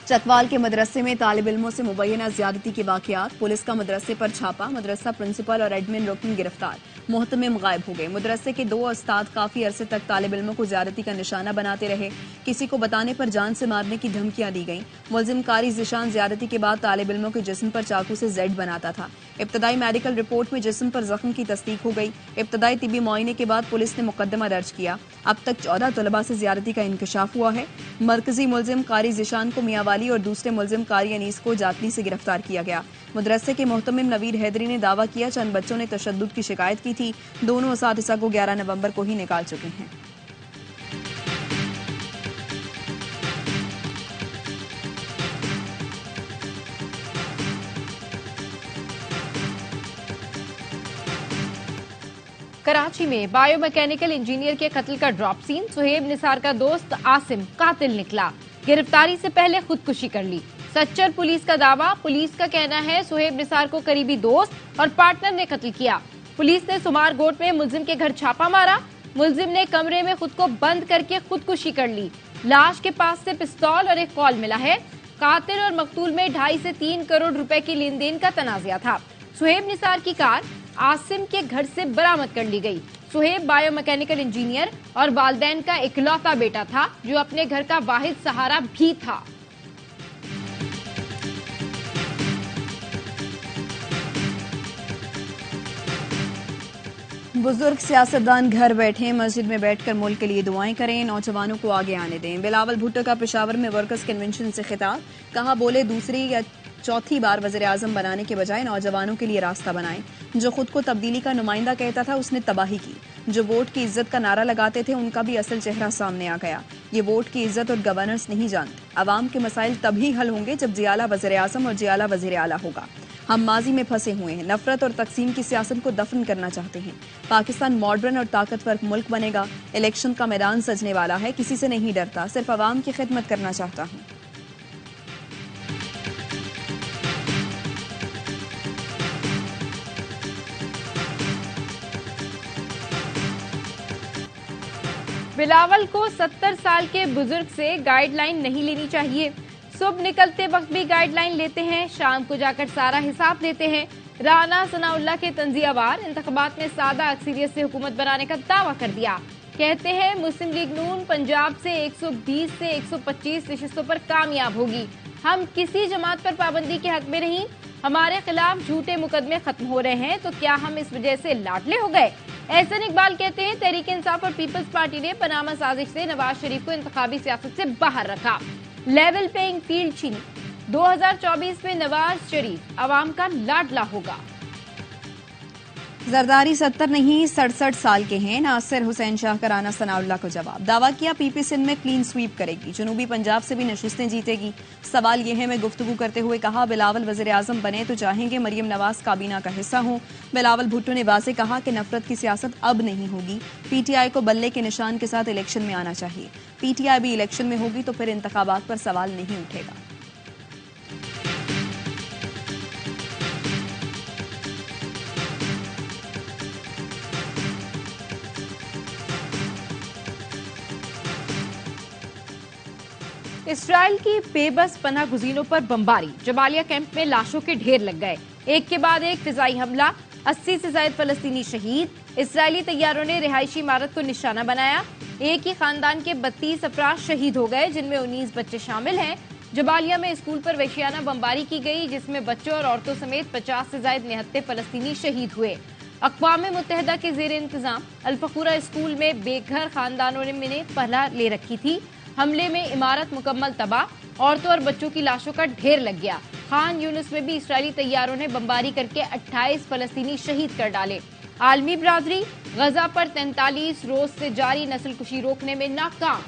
चकवाल के मदरसे में तालिब इल्मों से मुबैना ज्यादती के वाकयात, पुलिस का मदरसे पर छापा, मदरसा प्रिंसिपल और एडमिन रुकन गिरफ्तार, मोहतमिम गायब हो गए। मदरसे के 2 उस्ताद काफी अरसे तक तालिब इल्मों को ज्यादती का निशाना बनाते रहे। किसी को बताने पर जान से मारने की धमकियां दी गईं। मुलजिम कारी जिशान ज्यादती के बाद तालिब इल्मों के जिस्म पर चाकू से जेड बनाता था। इब्तदाई मेडिकल रिपोर्ट में जिस्म पर जख्म की तस्दीक हो गई। इब्तदाई तिबी मुआयने के बाद पुलिस ने मुकदमा दर्ज किया। अब तक 14 तलबा से ज्यादती का इंकशाफ हुआ है। मरकजी मुलजिम कारी जिशान को मियांवाली और दूसरे मुलजिम कारी अनीस को जातली से गिरफ्तार किया गया। मदरसे के मोहतमिम नवीर हैदरी ने दावा किया चंद बच्चों ने तशद्दुद की शिकायत की थी। दोनों असातिज़ा को 11 नवंबर को ही निकाल चुके हैं। कराची में बायोमैकेनिकल इंजीनियर के कत्ल का ड्रॉप सीन, सुहेब निसार का दोस्त आसिम कातिल निकला। गिरफ्तारी से पहले खुदकुशी कर ली। सच्चर पुलिस का दावा, पुलिस का कहना है सुहेब निसार को करीबी दोस्त और पार्टनर ने कत्ल किया। पुलिस ने सुमारगोट में मुलजिम के घर छापा मारा। मुलजिम ने कमरे में खुद को बंद करके खुदकुशी कर ली। लाश के पास से पिस्तौल और एक कॉल मिला है। कातिल और मकतूल में 2.5 से 3 करोड़ रुपए की लेन देन का तनाज़ा था। सुहेब निसार की कार आसिम के घर से बरामद कर ली गई। सुहेब बायोमैकेनिकल इंजीनियर और वालदैन का इकलौता बेटा था जो अपने घर का वाहिद सहारा भी था। बुजुर्ग सियासतदान घर बैठे मस्जिद में बैठकर मुल्क के लिए दुआएं करें, नौजवानों को आगे आने दें। बिलावल भुट्टो का पेशावर में वर्कर्स कन्वेंशन से खिताब, कहा बोले दूसरी या चौथी बार वज़ीर आज़म बनाने के बजाय नौजवानों के लिए रास्ता बनाएं। जो खुद को तब्दीली का नुमाइंदा कहता था उसने तबाही की। जो वोट की इज्जत का नारा लगाते थे उनका भी असल चेहरा सामने आ गया। ये वोट की इज्जत और गवर्नेंस नहीं जानते। अवाम के मसाइल तभी हल होंगे जब जियाला वज़ीर आज़म और जियाला वज़ीर आला होगा। हम माजी में फंसे हुए हैं, नफरत और तकसीम की सियासत को दफन करना चाहते हैं। पाकिस्तान मॉडर्न और ताकतवर मुल्क बनेगा। इलेक्शन का मैदान सजने वाला है, किसी से नहीं डरता, सिर्फ अवाम की खिदमत करना चाहता हूँ। बिलावल को 70 साल के बुजुर्ग से गाइडलाइन नहीं लेनी चाहिए। सुबह निकलते वक्त भी गाइडलाइन लेते हैं, शाम को जाकर सारा हिसाब देते हैं। राना सनाउल्लाह के तंजियावार इंतखाबात में सादा अक्सरियत से हुकूमत बनाने का दावा कर दिया। कहते हैं मुस्लिम लीग नून पंजाब से 120 से 125 नशिस्तों पर कामयाब होगी। हम किसी जमात पर पाबंदी के हक में नहीं। हमारे खिलाफ झूठे मुकदमे खत्म हो रहे हैं तो क्या हम इस वजह से लाडले हो गए? एहसन इकबाल कहते हैं तहरीक इंसाफ और पीपल्स पार्टी ने पनामा साजिश से नवाज शरीफ को इंतखाबी सियासत से बाहर रखा। लेवल प्लेइंग फील्ड छीनी। 2024 में नवाज शरीफ अवाम का लाडला होगा। जरदारी 70 नहीं 67 साल के हैं। नासिर हुसैन शाह का राना सनाउल्लाह को जवाब। दावा किया पीपी सिंध में क्लीन स्वीप करेगी, जनूबी पंजाब से भी नशिस्तें जीतेगी। सवाल यह है, मैं गुफ्तगू करते हुए कहा बिलावल वज़ीर आज़म बने तो चाहेंगे मरियम नवाज काबीना का हिस्सा हो। बिलावल भुट्टो ने वाज़ेह कहा कि नफरत की सियासत अब नहीं होगी। पीटीआई को बल्ले के निशान के साथ इलेक्शन में आना चाहिए। पीटीआई भी इलेक्शन में होगी तो फिर इंतखाबात पर सवाल नहीं उठेगा। इसराइल की बेबस पनाह गुज़ीनों पर बमबारी, जबालिया कैंप में लाशों के ढेर लग गए। एक के बाद एक फिजाई हमला, 80 से ज्यादा फलस्तीनी शहीद। इसराइली तैयारों ने रिहायशी इमारत को निशाना बनाया। एक ही खानदान के 32 अफराद शहीद हो गए जिनमें 19 बच्चे शामिल हैं। जबालिया में स्कूल पर वहशियाना बमबारी की गई जिसमें बच्चों और औरतों समेत 50 से ज्यादा निहत्ते फलस्तीनी शहीद हुए। अक़वाम मुत्तहिदा के ज़ेर इंतजाम अल-फखूरा स्कूल में बेघर खानदानों ने पहला ले रखी थी। हमले में इमारत मुकम्मल तबाह, औरतों और बच्चों की लाशों का ढेर लग गया। खान यूनुस में भी इसराइली तैयारों ने बमबारी करके 28 फलस्तीनी शहीद कर डाले। आलमी बरादरी गजा पर 43 रोज से जारी नस्लकुशी रोकने में नाकाम।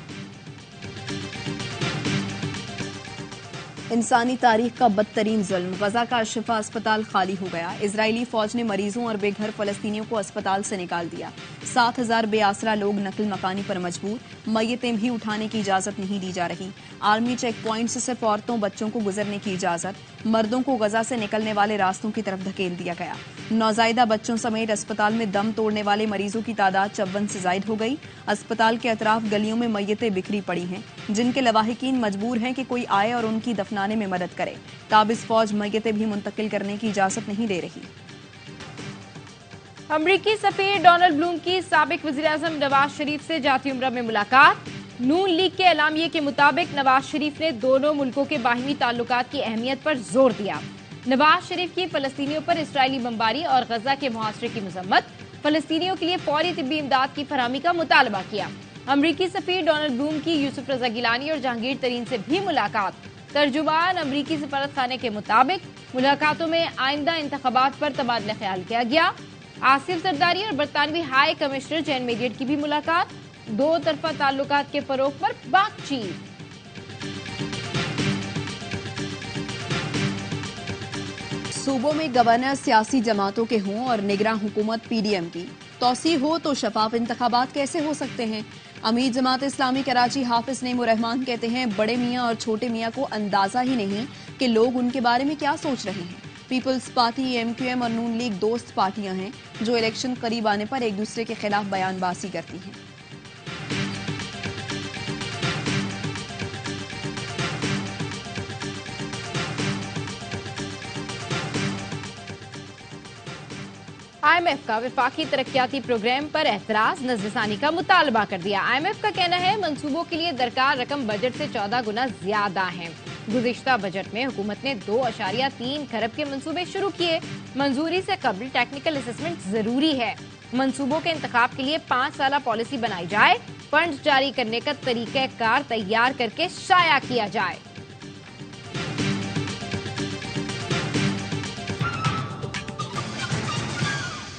इंसानी तारीख का बदतरीन जुल्म, गजा का शिफा अस्पताल खाली हो गया। इजरायली फौज ने मरीजों और बेघर फलस्तीनियों को अस्पताल से निकाल दिया। 7,000 बेआसरा लोग नकल मकानी पर मजबूर, मैयतें भी उठाने की इजाजत नहीं दी जा रही। आर्मी चेक पॉइंट से सिर्फ औरतों बच्चों को गुजरने की इजाजत, मर्दों को गजा से निकलने वाले रास्तों की तरफ धकेल दिया गया। नौजायदा बच्चों समेत अस्पताल में दम तोड़ने वाले मरीजों की तादाद 54 से जायद हो गई। अस्पताल के अतराफ गलियों में मैयतें बिखरी पड़ी हैं, जिनके लवाहिकीन मजबूर हैं कि कोई आए और उनकी दफनाने में मदद करे। काबिज फौज मैयतें भी मुंतकिल करने की इजाजत नहीं दे रही। अमरीकी सफीर डोनाल्ड ब्लूम की साबिक वज़ीर-ए-आज़म नवाज शरीफ से जाती उम्रा में मुलाकात। नून लीग के एलामिये के मुताबिक नवाज शरीफ ने दोनों मुल्कों के बाहिमी ताल्लुकात की अहमियत पर जोर दिया। नवाज शरीफ की फलस्तीनियों पर इसराइली बमबारी और गजा के मुहासरे की मजम्मत, फलस्तीनियों के लिए फौरी तिब्बी इमदाद की फरहमी का मुतालबा किया। अमरीकी सफीर डोनाल्ड ब्लूम की यूसुफ रजा गिलानी और जहांगीर तरीन से भी मुलाकात। तर्जुमान अमरीकी सफारत खाने के मुताबिक मुलाकातों में आइंदा इंतखाबात पर तबादला ख्याल किया गया। आसिफ जरदारी और बरतानवी हाई कमिश्नर जैन मेडिएट की भी मुलाकात। दो तरफा ताल्लुकात के फरोग पर बातचीत। सूबों में गवर्नर सियासी जमातों के हों और निगरान हुकूमत पीडीएम की, तौसी हो तो शफाफ इंतखाबात कैसे हो सकते हैं? अमीर जमात इस्लामी कराची हाफिज नईमुर रहमान कहते हैं, बड़े मियाँ और छोटे मियाँ को अंदाजा ही नहीं कि लोग उनके बारे में क्या सोच रहे हैं। पीपल्स पार्टी, एमक्यूएम और नून लीग दोस्त पार्टियां हैं जो इलेक्शन करीब आने पर एक दूसरे के खिलाफ बयानबाजी करती हैं। IMF का वफाकी तरक्याती प्रोग्राम पर एतराज, नजरसानी का मुतालबा कर दिया। IMF का कहना है मंसूबों के लिए दरकार रकम बजट से 14 गुना ज्यादा है। गुज़िश्ता बजट में हुकूमत ने 2.3 खरब के मंसूबे शुरू किए। मंजूरी से कबल टेक्निकल असेसमेंट जरूरी है। मंसूबों के इंतखाब के लिए 5 साला पॉलिसी बनाई जाए। फंड जारी करने का तरीक़ाकार तैयार करके शाया किया जाए।